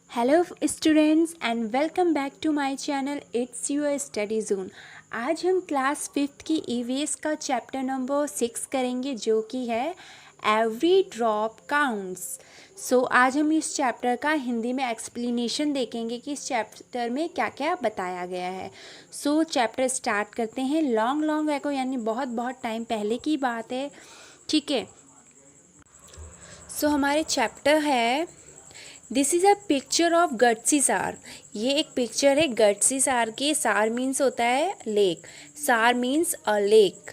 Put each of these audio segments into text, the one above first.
Hello students and welcome back to my channel it's your study zone. आज हम class 5th की EVS का chapter number 6 करेंगे जो कि है एवरी ड्रॉप काउंट्स। सो आज हम इस चैप्टर का हिंदी में एक्सप्लेनेशन देखेंगे कि इस चैप्टर में क्या क्या बताया गया है। सो चैप्टर स्टार्ट करते हैं। लॉन्ग लॉन्ग एगो यानी बहुत बहुत टाइम पहले की बात है, ठीक है। सो हमारे चैप्टर है this is a picture of gutsy सार। ये एक पिक्चर है गट्सी सार की। सार मीन्स होता है lake, sar means a lake.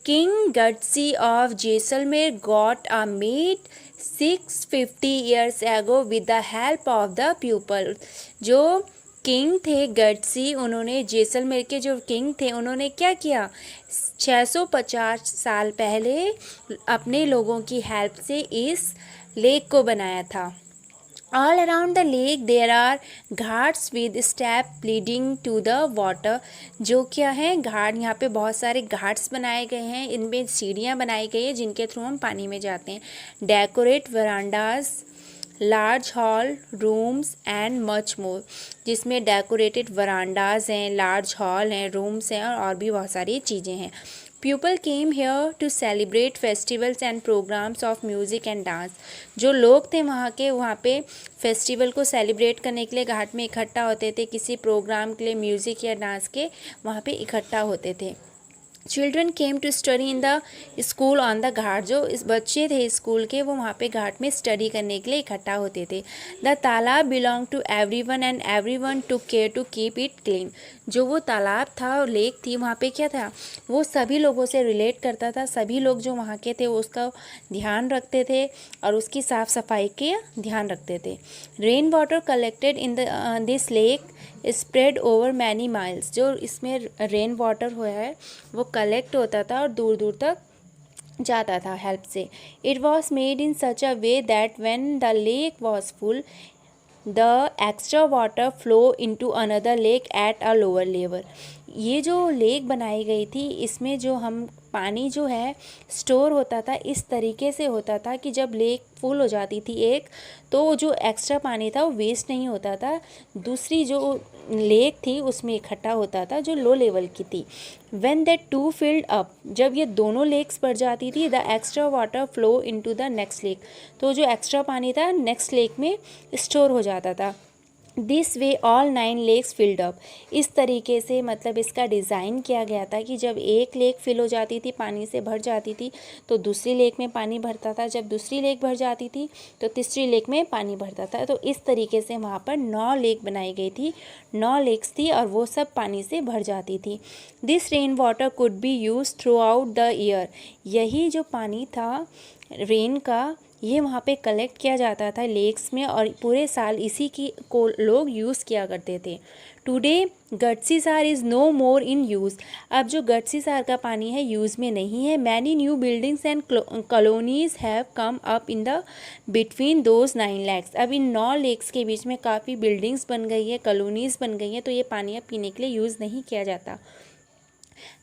King Gadsi of Jaisalmer got a meet 650 years ago with the help of the people. जो किंग थे गट्सी, उन्होंने जैसलमेर के जो किंग थे उन्होंने क्या किया, 650 साल पहले अपने लोगों की हेल्प से इस लेक को बनाया था। All around the lake there are Ghats with step leading to the water। जो क्या है घाट, यहाँ पे बहुत सारे घाट्स बनाए गए हैं, इनमें सीढ़ियाँ बनाई गई हैं जिनके थ्रू हम पानी में जाते हैं। Decorate verandahs, large hall, rooms and much more. जिसमें डेकोरेटेड वरांडाज हैं, लार्ज हॉल हैं, रूम्स हैं और भी बहुत सारी चीज़ें हैं। People came here to celebrate festivals and programmes of music and dance. जो लोग थे वहाँ के, वहाँ पे फेस्टिवल को सेलिब्रेट करने के लिए घाट में इकट्ठा होते थे, किसी प्रोग्राम के लिए म्यूज़िक या डांस के वहाँ पे इकट्ठा होते थे। Children came to study in the school on the ghat. जो इस बच्चे थे स्कूल के, वो वहाँ पे घाट में स्टडी करने के लिए इकट्ठा होते थे। The talab belong to every one and every one to care to keep it clean. जो वो तालाब था और लेक थी, वहाँ पे क्या था, वो सभी लोगों से रिलेट करता था। सभी लोग जो वहाँ के थे वो उसका ध्यान रखते थे और उसकी साफ़ सफाई के ध्यान रखते थे। Rain water collected in this lake spread over many miles. जो इसमें रेन वाटर हुआ है वो कलेक्ट होता था और दूर दूर तक जाता था हेल्प से। It was made in such a way that when the lake was full the extra water flow into another lake at a lower level. ये जो लेक बनाई गई थी, इसमें जो हम पानी जो है स्टोर होता था, इस तरीके से होता था कि जब लेक फुल हो जाती थी एक, तो जो एक्स्ट्रा पानी था वो वेस्ट नहीं होता था, दूसरी जो लेक थी उसमें इकट्ठा होता था जो लो लेवल की थी। When that two filled up, जब ये दोनों लेक्स भर जाती थी, the extra water flow into the next lake, तो जो एक्स्ट्रा पानी था नेक्स्ट लेक में स्टोर हो जाता था। This way all 9 lakes filled up. इस तरीके से मतलब इसका डिज़ाइन किया गया था कि जब एक लेक फिल हो जाती थी, पानी से भर जाती थी, तो दूसरी लेक में पानी भरता था, जब दूसरी लेक भर जाती थी तो तीसरी लेक में पानी भरता था। तो इस तरीके से वहाँ पर 9 लेक बनाई गई थी, 9 लेक्स थी और वो सब पानी से भर जाती थी। This rain water could be use through out the year. यही जो पानी था रेन का, ये वहाँ पे कलेक्ट किया जाता था लेक्स में और पूरे साल इसी की को लोग यूज़ किया करते थे। Today Ghadsisar is no more in use. अब जो गट्सी सार का पानी है यूज़ में नहीं है। Many new buildings and colonies have come up in the between those 9 lakes. अब इन 9 लेक्स के बीच में काफ़ी बिल्डिंग्स बन गई है, कॉलोनीज़ बन गई हैं, तो ये पानी अब पीने के लिए यूज़ नहीं किया जाता।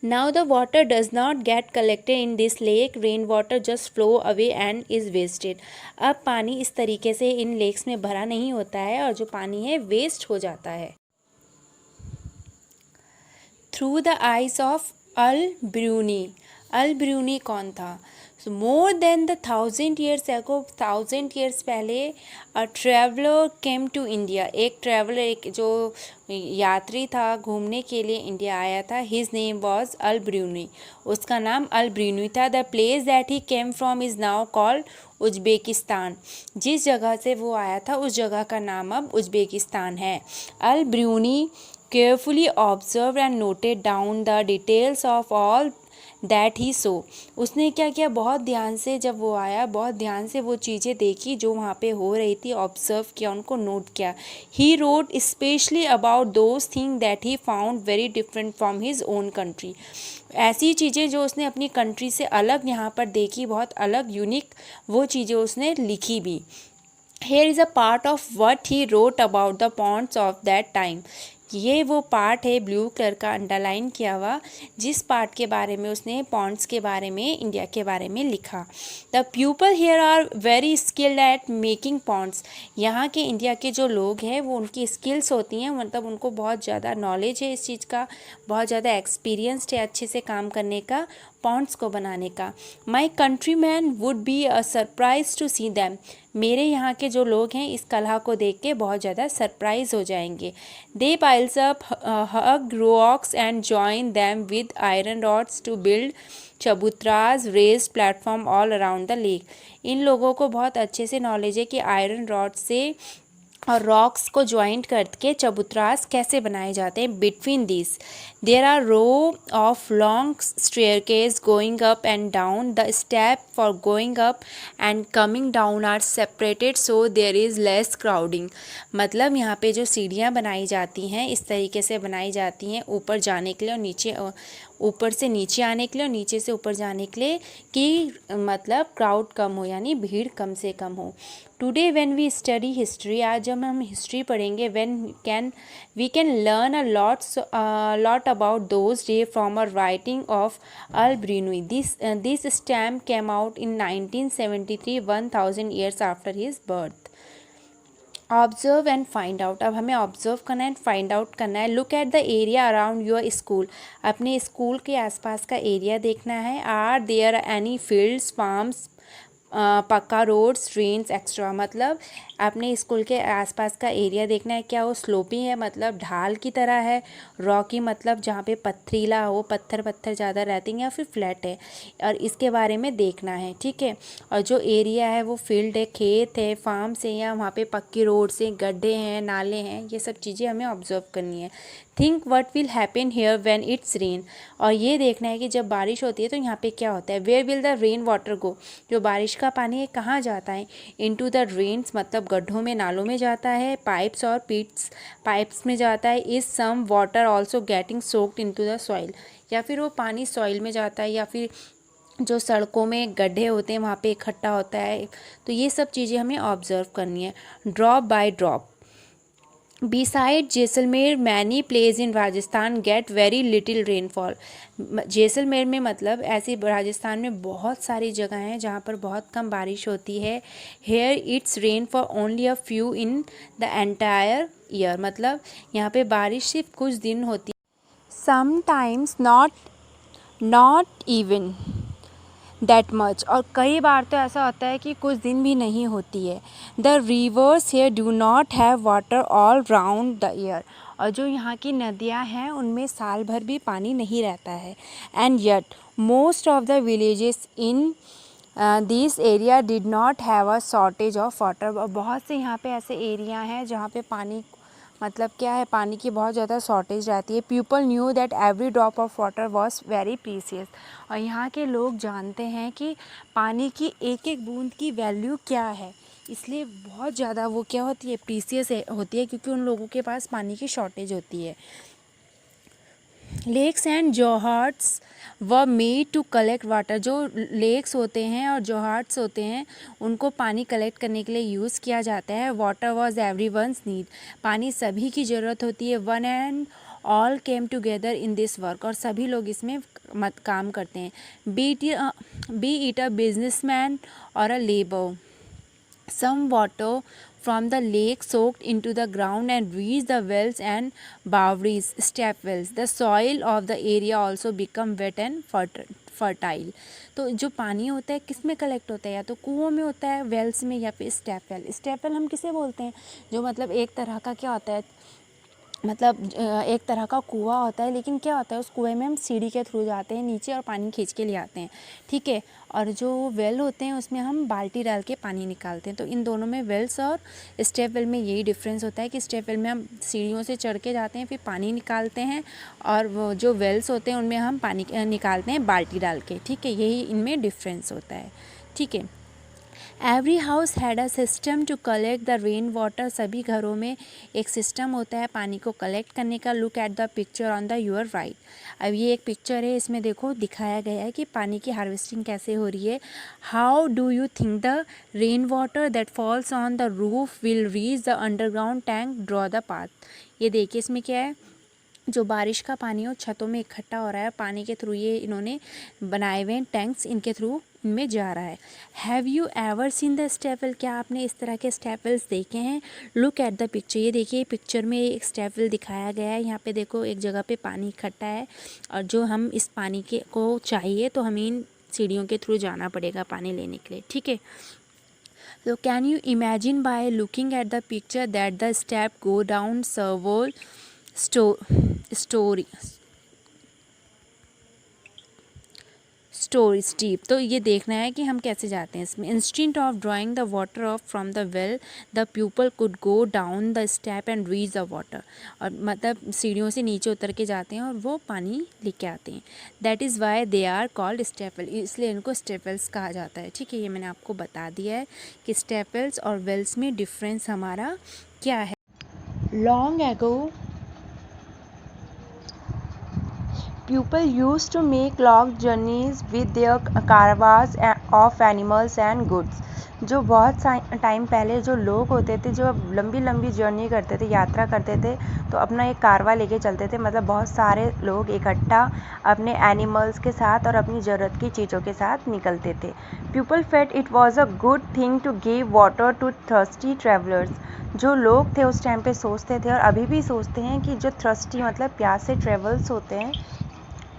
Now the water does not get collected in this lake, rain water just flow away and is wasted। अब पानी इस तरीके से इन लेक्स में भरा नहीं होता है और जो पानी है वेस्ट हो जाता है। Through the eyes of Al Biruni. Al Biruni कौन था? More than the 1000 years ago, 1000 years पहले a traveller came to India. एक ट्रैवलर, एक जो यात्री था, घूमने के लिए इंडिया आया था। His name was Al Biruni. उसका नाम अल ब्रूनी था। The place that he came from is now called Uzbekistan. जिस जगह से वो आया था उस जगह का नाम अब उज्बेकिस्तान है। अल Bruny carefully observed and noted down the details of all that he saw। उसने क्या किया, बहुत ध्यान से, जब वो आया बहुत ध्यान से वो चीज़ें देखी जो वहाँ पे हो रही थी, ऑब्जर्व किया, उनको नोट किया। he wrote especially about those things that he found very different from his own country। ऐसी चीज़ें जो उसने अपनी कंट्री से अलग यहाँ पर देखी, बहुत अलग यूनिक, वो चीज़ें उसने लिखी भी। Here is a part of what he wrote about the ponds of that time। ये वो पार्ट है ब्लू कलर का अंडरलाइन किया हुआ, जिस पार्ट के बारे में उसने पॉन्ड्स के बारे में, इंडिया के बारे में लिखा। The people here are very skilled at making ponds. यहाँ के इंडिया के जो लोग हैं वो उनकी स्किल्स होती हैं, मतलब उनको बहुत ज़्यादा नॉलेज है इस चीज़ का, बहुत ज़्यादा एक्सपीरियंस्ड है अच्छे से काम करने का, पॉन्ड्स को बनाने का। My country man would be a surprise to see them. मेरे यहाँ के जो लोग हैं इस कला को देख के बहुत ज़्यादा सरप्राइज हो जाएंगे। They piles up huge rocks and join them with iron rods to build chabutras raised platform all around the lake. इन लोगों को बहुत अच्छे से नॉलेज है कि आयरन रॉड से और रॉक्स को ज्वाइंट करके चबूतरास कैसे बनाए जाते हैं। Between this there are row of long staircase going up and down. The step for going up and coming down are separated so there is less crowding. मतलब यहाँ पे जो सीढ़ियाँ बनाई जाती हैं इस तरीके से बनाई जाती हैं ऊपर जाने के लिए और नीचे, ऊपर से नीचे आने के लिए और नीचे से ऊपर जाने के लिए, कि मतलब क्राउड कम हो, यानी भीड़ कम से कम हो। Today when we study history, आज जब हम हिस्ट्री पढ़ेंगे, we can learn a lot about those day from a writing of Al Biruni. This stamp came out in 1973, 1000 years after his birth. Observe and find out. अब हमें observe करना है and find out करना है। Look at the area around your school. अपने school के आसपास का एरिया देखना है। Are there any fields, farms, pucca roads, trains extra. मतलब अपने स्कूल के आसपास का एरिया देखना है, क्या वो स्लोपी है, मतलब ढाल की तरह है, रॉकी मतलब जहाँ पे पथरीला हो, पत्थर ज़्यादा रहते हैं, या फिर फ्लैट है, और इसके बारे में देखना है, ठीक है। और जो एरिया है वो फील्ड है, खेत है, फार्म से, या वहाँ पे पक्की रोड से, गड्ढे हैं, नाले हैं, ये सब चीज़ें हमें ऑब्जर्व करनी है। Think what will happen here when it's rain. और ये देखना है कि जब बारिश होती है तो यहाँ पे क्या होता है। Where will the rain water go. जो बारिश का पानी है कहाँ जाता है। इनटू द ड्रेन्स मतलब गड्ढों में, नालों में जाता है। पाइप्स और पिट्स, पाइप्स में जाता है। Is some water also getting soaked into the soil. या फिर वो पानी सॉइल में जाता है, या फिर जो सड़कों में गड्ढे होते हैं वहाँ पे इकट्ठा होता है। तो ये सब चीज़ें हमें ऑब्जर्व करनी है। Drop by drop. Beside Jaisalmer many place in Rajasthan get very little rainfall. Jaisalmer में मतलब ऐसी राजस्थान में बहुत सारी जगह हैं जहाँ पर बहुत कम बारिश होती है। Here it's rain for only a few in the entire year. मतलब यहाँ पे बारिश सिर्फ कुछ दिन होती है। Sometimes not even that much. और कई बार तो ऐसा होता है कि कुछ दिन भी नहीं होती है। The rivers here do not have water all round the year. और जो यहाँ की नदियाँ हैं उनमें साल भर भी पानी नहीं रहता है। And yet most of the villages in this area did not have a shortage of water. बहुत से यहाँ पे ऐसे एरिया हैं जहाँ पे पानी मतलब क्या है, पानी की बहुत ज़्यादा शॉर्टेज रहती है। People knew that every drop of water was very precious. और यहाँ के लोग जानते हैं कि पानी की एक एक बूंद की वैल्यू क्या है, इसलिए बहुत ज़्यादा वो क्या होती है, प्रीसियस होती है, क्योंकि उन लोगों के पास पानी की शॉर्टेज होती है। लेक्स एंड जोहार्ट्स व मेड टू कलेक्ट वाटर। जो लेक्स होते हैं और जोहार्ट्स होते हैं उनको पानी कलेक्ट करने के लिए यूज़ किया जाता है। Water was every one's need. पानी सभी की ज़रूरत होती है। One and all came together in this work. और सभी लोग इसमें काम करते हैं। बी इट अ बिजनेसमैन और अ labour. Some water from the lake soaked into the ground and reached the wells and boweries, step wells. The soil of the area also become wet and fertile. तो जो पानी होता है किस में collect होता है, या तो कुओं में होता है, वेल्स में, या फिर स्टेप वेल। स्टेप वेल हम किसे बोलते हैं, जो मतलब एक तरह का क्या होता है, मतलब एक तरह का कुआं होता है, लेकिन क्या होता है उस कुएं में हम सीढ़ी के थ्रू जाते हैं नीचे और पानी खींच के ले आते हैं, ठीक है। और जो वेल होते हैं उसमें हम बाल्टी डाल के पानी निकालते हैं। तो इन दोनों में वेल्स और स्टेप वेल में यही डिफरेंस होता है कि स्टेप वेल में हम सीढ़ियों से चढ़ के जाते हैं फिर पानी निकालते हैं, और वो जो वेल्स होते हैं उनमें हम पानी निकालते हैं बाल्टी डाल के, ठीक है। यही इनमें डिफरेंस होता है, ठीक है। Every house had a system to collect the rain water. सभी घरों में एक सिस्टम होता है पानी को कलेक्ट करने का। Look at the picture on the your right. अब ये एक पिक्चर है, इसमें देखो दिखाया गया है कि पानी की हार्वेस्टिंग कैसे हो रही है। How do you think the rain water that falls on the roof will reach the underground tank, draw the path. ये देखिए इसमें क्या है, जो बारिश का पानी हो छतों में इकट्ठा हो रहा है, पानी के थ्रू ये इन्होंने बनाए हुए हैं टैंक्स, इनके थ्रू इनमें जा रहा है। Have you ever seen the staple, क्या आपने इस तरह के स्टेपल्स देखे हैं? Look at the picture. ये देखिए पिक्चर में एक स्टेपल दिखाया गया है। यहाँ पे देखो एक जगह पे पानी इकट्ठा है और जो हम इस पानी के को चाहिए तो हमें इन सीढ़ियों के थ्रू जाना पड़ेगा पानी लेने के लिए, ठीक है। So can you imagine by looking at the picture that the step go down several stories deep? तो ये देखना है कि हम कैसे जाते हैं इसमें। Instant of drawing the water of from the well the pupal could go down the step and reach the water. और मतलब सीढ़ियों से नीचे उतर के जाते हैं और वो पानी लेके आते हैं। That is why they are called stepwell, इसलिए इनको स्टेपल्स कहा जाता है, ठीक है। ये मैंने आपको बता दिया है कि स्टेपल्स और वेल्स में डिफरेंस हमारा क्या है। Long ago people used to make long journeys with their caravans of animals and goods। जो बहुत टाइम पहले जो लोग होते थे जो लंबी लंबी जर्नी करते थे, यात्रा करते थे, तो अपना एक कारवा लेके चलते थे। मतलब बहुत सारे लोग इकट्ठा अपने एनिमल्स के साथ और अपनी ज़रूरत की चीज़ों के साथ निकलते थे। People felt it was a good thing to give water to thirsty travellers. जो लोग थे उस टाइम पे सोचते थे और अभी भी सोचते हैं कि जो थर्स्टी मतलब प्यासे ट्रैवल्स होते हैं,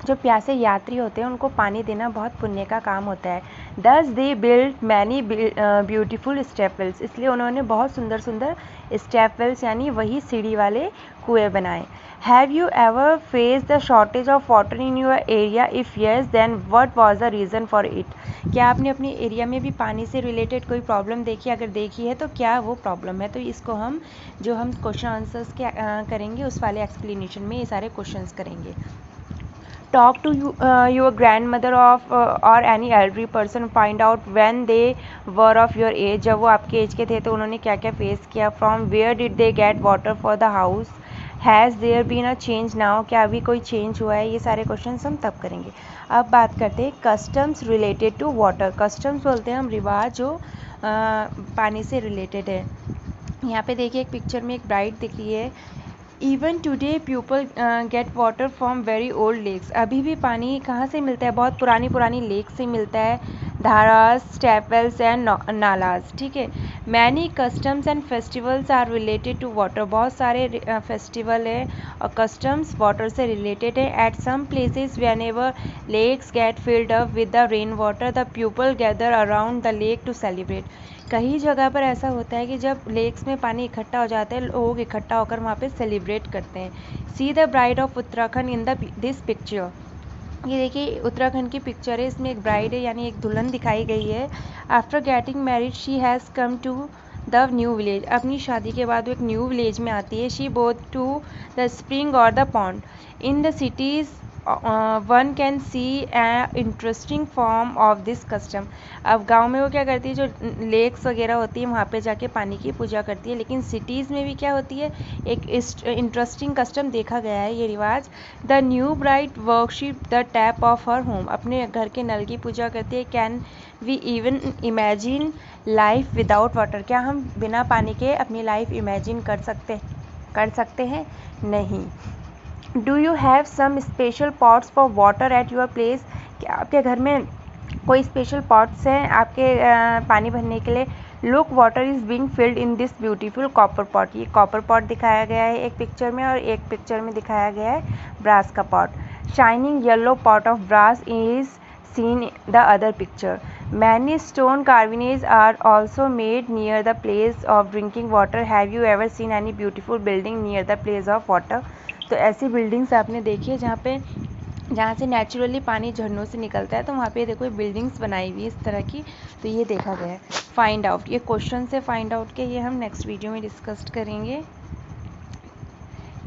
जो प्यासे यात्री होते हैं, उनको पानी देना बहुत पुण्य का काम होता है। दस they build many beautiful staples, इसलिए उन्होंने बहुत सुंदर सुंदर स्टेपल्स यानी वही सीढ़ी वाले कुएं बनाए। Have you ever face the shortage of water in your area? If yes then what was the reason for it. क्या आपने अपने एरिया में भी पानी से रिलेटेड कोई प्रॉब्लम देखी? अगर देखी है तो क्या वो प्रॉब्लम है? तो इसको हम जो हम क्वेश्चन आंसर्स के करेंगे उस वाले एक्सप्लेनेशन में ये सारे क्वेश्चंस करेंगे। Talk to your grandmother of or any elderly person, find out when they were of your age। जब वो आपके एज के थे तो उन्होंने क्या क्या फेस किया। From where did they get water for the house? Has there been a change now? क्या अभी कोई चेंज हुआ है? ये सारे क्वेश्चन हम तब करेंगे। अब बात करते हैं customs related to water. Customs बोलते हैं हम रिवाज जो पानी से रिलेटेड है। यहाँ पे देखिए एक पिक्चर में एक ब्राइड दिख रही है। Even today people get water from very old lakes. अभी भी पानी कहाँ से मिलता है? बहुत पुरानी पुरानी लेक से मिलता है। धारास, स्टेपल्स एंड नालाज, ठीक है। Many customs and festivals are related to water. बहुत सारे फेस्टिवल है और कस्टम्स वाटर से रिलेटेड है। At some places whenever lakes get filled up with the rain water the people gather around the lake to celebrate. कई जगह पर ऐसा होता है कि जब लेक्स में पानी इकट्ठा हो जाता है, लोग इकट्ठा होकर वहाँ पे सेलिब्रेट करते हैं। See the bride of Uttarakhand in this picture. ये देखिए उत्तराखंड की पिक्चर है, इसमें एक ब्राइड है यानी एक दुल्हन दिखाई गई है। After getting married she has come to the new village. अपनी शादी के बाद वो एक न्यू विलेज में आती है। She both to the spring और the pond. In the cities one can see interesting form of this custom. अब गांव में वो क्या करती है, जो लेक्स वगैरह होती है वहाँ पे जाके पानी की पूजा करती है। लेकिन सिटीज़ में भी क्या होती है, एक इंटरेस्टिंग कस्टम देखा गया है ये रिवाज। The new bride worship the tap of her home. अपने घर के नल की पूजा करती है। Can we even imagine life without water. क्या हम बिना पानी के अपनी लाइफ इमेजिन कर सकते हैं? नहीं। Do you have some special pots for water at your place. क्या आपके घर में कोई स्पेशल पॉट्स हैं आपके पानी भरने के लिए? Look water is being filled in this beautiful copper pot. ये कॉपर पॉट दिखाया गया है एक पिक्चर में और एक पिक्चर में दिखाया गया है ब्रास का pot. Shining yellow pot of brass is seen the other picture. Many stone carvings are also made near the place of drinking water. Have you ever seen any beautiful building near the place of water. तो ऐसी buildings आपने देखी है जहाँ से naturally पानी झरनों से निकलता है, तो वहाँ पे देखो बिल्डिंग्स बनाई हुई इस तरह की। तो ये देखा गया है। फाइंड आउट, ये क्वेश्चन से फाइंड आउट के ये हम नेक्स्ट वीडियो में डिस्कस करेंगे।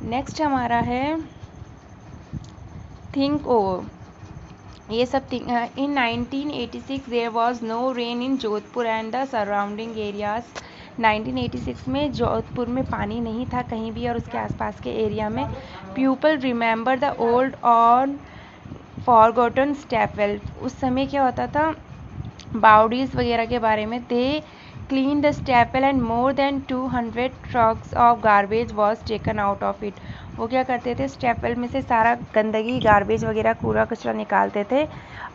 नेक्स्ट हमारा है थिंक ओवर। ये सब in 1986 there was no rain in Jodhpur and the surrounding areas. 1986 में जोधपुर में पानी नहीं था कहीं भी और उसके आसपास के एरिया में। पीपल रिमेंबर द ओल्ड और फॉरगॉटन स्टेपवेल। उस समय क्या होता था, बाउडीज वगैरह के बारे में। They clean the staple and more than 200 trucks of garbage was taken out of it. वो क्या करते थे, स्टेपल में से सारा गंदगी, गार्बेज वगैरह, कूड़ा कचरा निकालते थे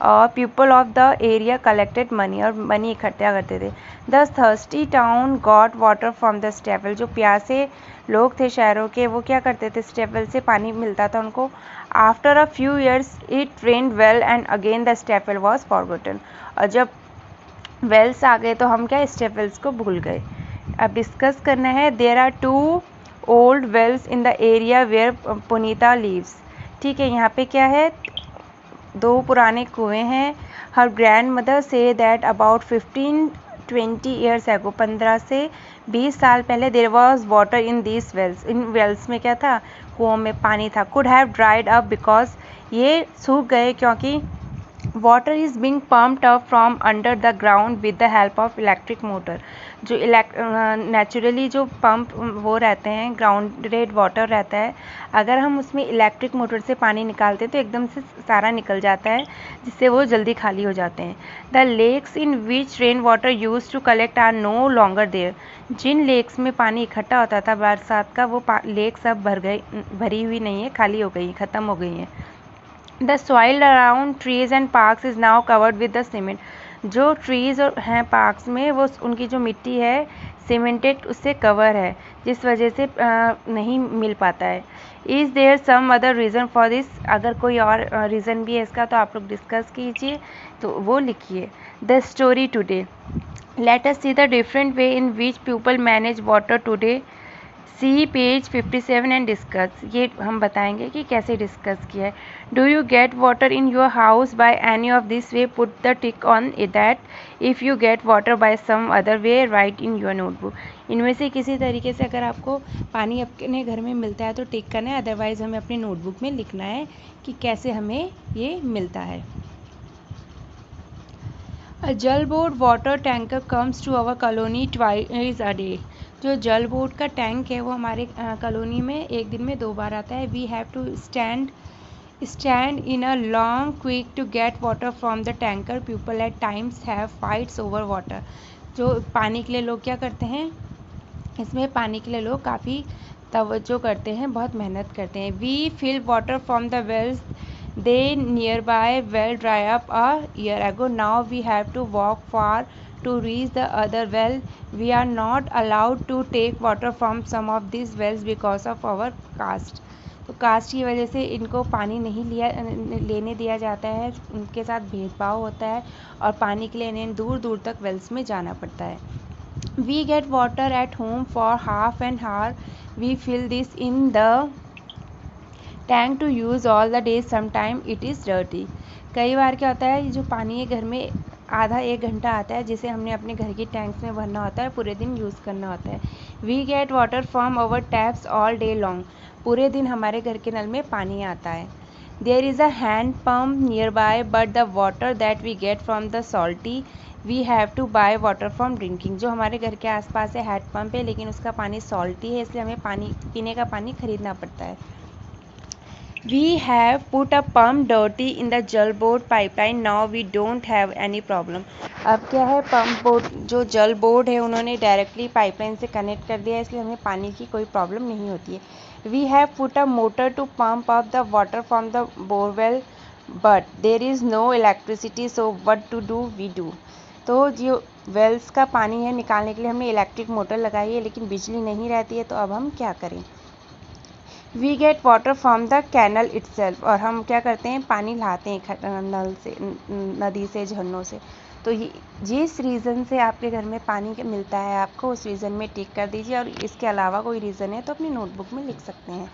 और people of the area collected money, और मनी इकट्ठा करते थे। The thirsty town got water from the staple. जो प्यासे लोग थे शहरों के, वो क्या करते थे, स्टेपल से पानी मिलता था उनको। After a few years it rained well and again the staple was forgotten. और जब वेल्स आ गए तो हम क्या, स्टेपल्स को भूल गए। अब डिस्कस करना है। There are 2 old wells in the area where Punita lives. ठीक है, यहाँ पे क्या है, 2 पुराने कुएं हैं। हर ग्रैंड मदर से दैट अबाउट 15-20 ईयर्स एगो, 15 से 20 साल पहले, there was water in this wells. In wells में क्या था, कुओं में पानी था। Could have dried up because, ये सूख गए क्योंकि water is being pumped up from under the ground with the help of electric motor. जो नेचुरली जो पंप वो रहते हैं, ग्राउंडेड वाटर रहता है, अगर हम उसमें इलेक्ट्रिक मोटर से पानी निकालते हैं तो एकदम से सारा निकल जाता है, जिससे वो जल्दी खाली हो जाते हैं। The lakes in which rain water use to collect are no longer there. जिन लेक्स में पानी इकट्ठा होता था बरसात का, वो लेक्स अब भरी हुई नहीं है, खाली हो गई, ख़त्म हो गई हैं। The soil around trees and parks is now covered with the cement. जो ट्रीज़ और हैं पार्क्स में, वो उनकी जो मिट्टी है सीमेंटेड उससे कवर है, जिस वजह से नहीं मिल पाता है। Is there some other reason for this. अगर कोई और रीज़न भी है इसका तो आप लोग डिस्कस कीजिए, तो वो लिखिए। The story today, let us see the different way in which people manage water today. See page 57 and discuss. ये हम बताएंगे कि कैसे डिस्कस किया है। Do you get water in your house by any of this way, put the tick on that. If you get water by some other way, write in your notebook. इनमें से किसी तरीके से अगर आपको पानी अपने घर में मिलता है तो टिक करना है, अदरवाइज़ हमें अपनी नोटबुक में लिखना है कि कैसे हमें ये मिलता है। A Jal Board water tanker comes to our colony twice a day. जो जल बोर्ड का टैंक है वो हमारे कॉलोनी में एक दिन में 2 बार आता है। We have to stand in a long queue to get water from the tanker. People at times have fights over water. जो पानी के लिए लोग क्या करते हैं, इसमें पानी के लिए लोग काफ़ी तवज्जो करते हैं, बहुत मेहनत करते हैं। We fill water from the wells they nearby well dry up a year ago. Now we have to walk far to reach the other well. We are not allowed to take water from some of these wells because of our caste. तो cast की वजह से इनको पानी नहीं लेने दिया जाता है, उनके साथ भेदभाव होता है और पानी के लिए इन्हें दूर दूर तक वेल्स में जाना पड़ता है। We get water at home for half an hour. We fill this in the tank to use all the day. Sometime it is dirty. कई बार क्या होता है, जो पानी है घर में आधा 1 घंटा आता है, जिसे हमने अपने घर की टैंक्स में भरना होता है, पूरे दिन यूज़ करना होता है। We get water from our taps all day long. पूरे दिन हमारे घर के नल में पानी आता है। There is a hand pump nearby, but the water that we get from the salty, we have to buy water from drinking. जो हमारे घर के आसपास है हैंड पंप है, लेकिन उसका पानी सॉल्टी है, इसलिए हमें पीने का पानी खरीदना पड़ता है। We have put a pump dirty in the जल board pipeline. Now we don't have any problem. अब क्या है, पंप बोर्ड जो जल बोर्ड है उन्होंने डायरेक्टली पाइपलाइन से कनेक्ट कर दिया है, इसलिए हमें पानी की कोई प्रॉब्लम नहीं होती है। We have put a motor to pump up the water from the borewell, but there is no electricity, so what to do we do. तो जो वेल्स का पानी है निकालने के लिए हमने इलेक्ट्रिक मोटर लगाई है, लेकिन बिजली नहीं रहती है, तो अब हम क्या करें। We get water from the canal itself. और हम क्या करते हैं, पानी लाते हैं नल से, नदी से, झरनों से। तो जिस रीज़न से आपके घर में पानी मिलता है आपको, उस रीज़न में टिक कर दीजिए, और इसके अलावा कोई रीज़न है तो अपनी नोटबुक में लिख सकते हैं।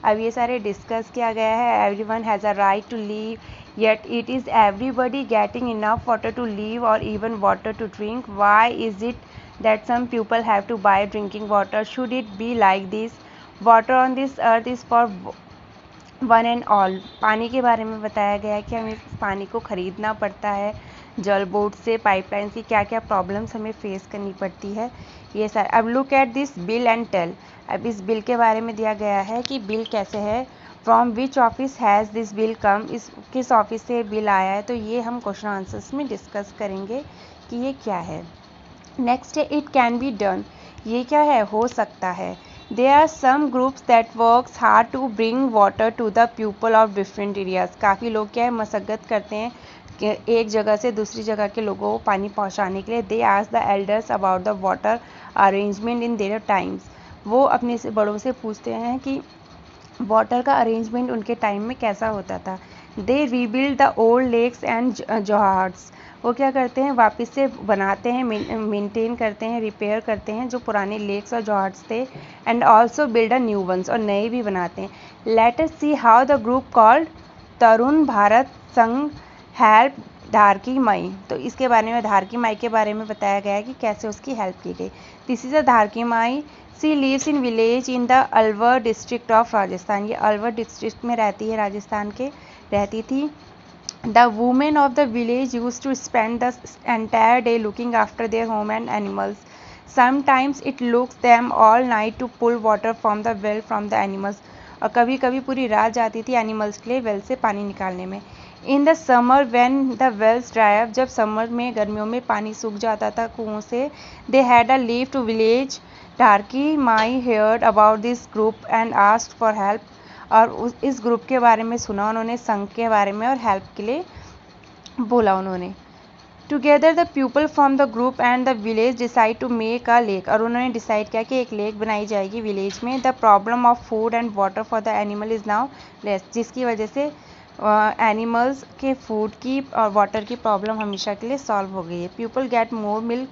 अब ये सारे डिस्कस किया गया है। Everyone has a right to live, yet it is everybody getting enough water to live और even water to drink. Why is it that some people have to buy drinking water? Should it be like this? Water on this earth is for one and all, पानी के बारे में बताया गया है कि हमें पानी को ख़रीदना पड़ता है, जल बोर्ड से, पाइपलाइन की क्या क्या प्रॉब्लम्स हमें फेस करनी पड़ती है, ये सारे। अब look at this bill and tell, अब इस बिल के बारे में दिया गया है कि बिल कैसे है। From which office has this bill come, इस किस ऑफिस से बिल आया है, तो ये हम क्वेश्चन आंसर्स में डिस्कस करेंगे कि ये क्या है। नेक्स्ट है इट कैन बी डन, ये क्या है, हो सकता है। There are some groups that works hard to bring water to the people of different areas, काफ़ी लोग क्या है मशक्क़त करते हैं कि एक जगह से दूसरी जगह के लोगों को पानी पहुंचाने के लिए। They ask the elders about the water arrangement in their times, वो अपने से बड़ों से पूछते हैं कि वाटर का अरेंजमेंट उनके टाइम में कैसा होता था। They rebuild the old lakes and johads, वो क्या करते हैं वापस से बनाते हैं, मेंटेन करते हैं, रिपेयर करते हैं जो पुराने लेक्स और जोहार्ड्स थे। And also build a new ones, और नए भी बनाते हैं। Let us see how the group called Tarun Bharat Sangh help Dharki माई, तो इसके बारे में धारकी माई के बारे में बताया गया है कि कैसे उसकी हेल्प की गई। This is a Dharki Mai, she lives in village in the Alwar district of Rajasthan, ये अलवर डिस्ट्रिक्ट में रहती है, राजस्थान के रहती थी। The women of the village use to spend the entire day looking after their home and animals, sometimes it looks them all night to pull water from the well from the animals, और कभी कभी पूरी रात जाती थी animals के लिए well से पानी निकालने में। In the summer when the wells dry up, जब समर में गर्मियों में पानी सूख जाता था कुओं से, they had a leave to village Darki Mai heard about this group and asked for help, और इस ग्रुप के बारे में सुना उन्होंने, संघ के बारे में, और हेल्प के लिए बोला उन्होंने। Together the people from the group and the village decide to make a lake, और उन्होंने डिसाइड किया कि एक लेक बनाई जाएगी विलेज में। The problem of food and water for the animal is now less, जिसकी वजह से एनिमल्स के फूड की और वाटर की प्रॉब्लम हमेशा के लिए सॉल्व हो गई है। People get more milk,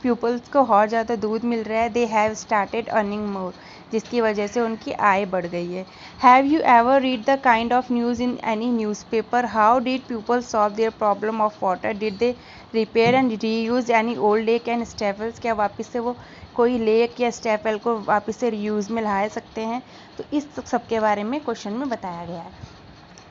peoples को और ज़्यादा दूध मिल रहा है। They have started earning more, जिसकी वजह से उनकी आय बढ़ गई है। Have you ever read the kind of news in any newspaper, how did people solve their problem of water, did they repair and reuse any old lake and stepwells, क्या वापस से वो कोई लेक या staple को वापस से reuse में ला सकते हैं। तो इस सब के बारे में क्वेश्चन में बताया गया है।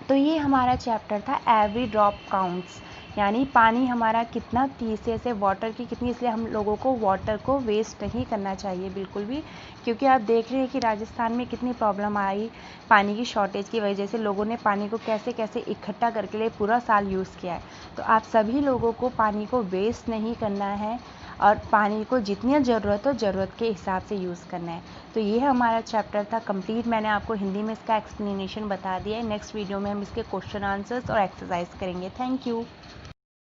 तो ये हमारा चैप्टर था एवरी ड्रॉप काउंट्स, यानी पानी हमारा कितना तीसरे से वाटर की कितनी, इसलिए हम लोगों को वाटर को वेस्ट नहीं करना चाहिए बिल्कुल भी, क्योंकि आप देख रहे हैं कि राजस्थान में कितनी प्रॉब्लम आई पानी की शॉर्टेज की वजह से। लोगों ने पानी को कैसे कैसे इकट्ठा करके लिए पूरा साल यूज़ किया है। तो आप सभी लोगों को पानी को वेस्ट नहीं करना है, और पानी को जितनी ज़रूरत हो ज़रूरत के हिसाब से यूज़ करना है। तो ये हमारा चैप्टर था कंप्लीट, मैंने आपको हिंदी में इसका एक्सप्लेनेशन बता दिया है। नेक्स्ट वीडियो में हम इसके क्वेश्चन आंसर्स और एक्सरसाइज करेंगे। Thank you.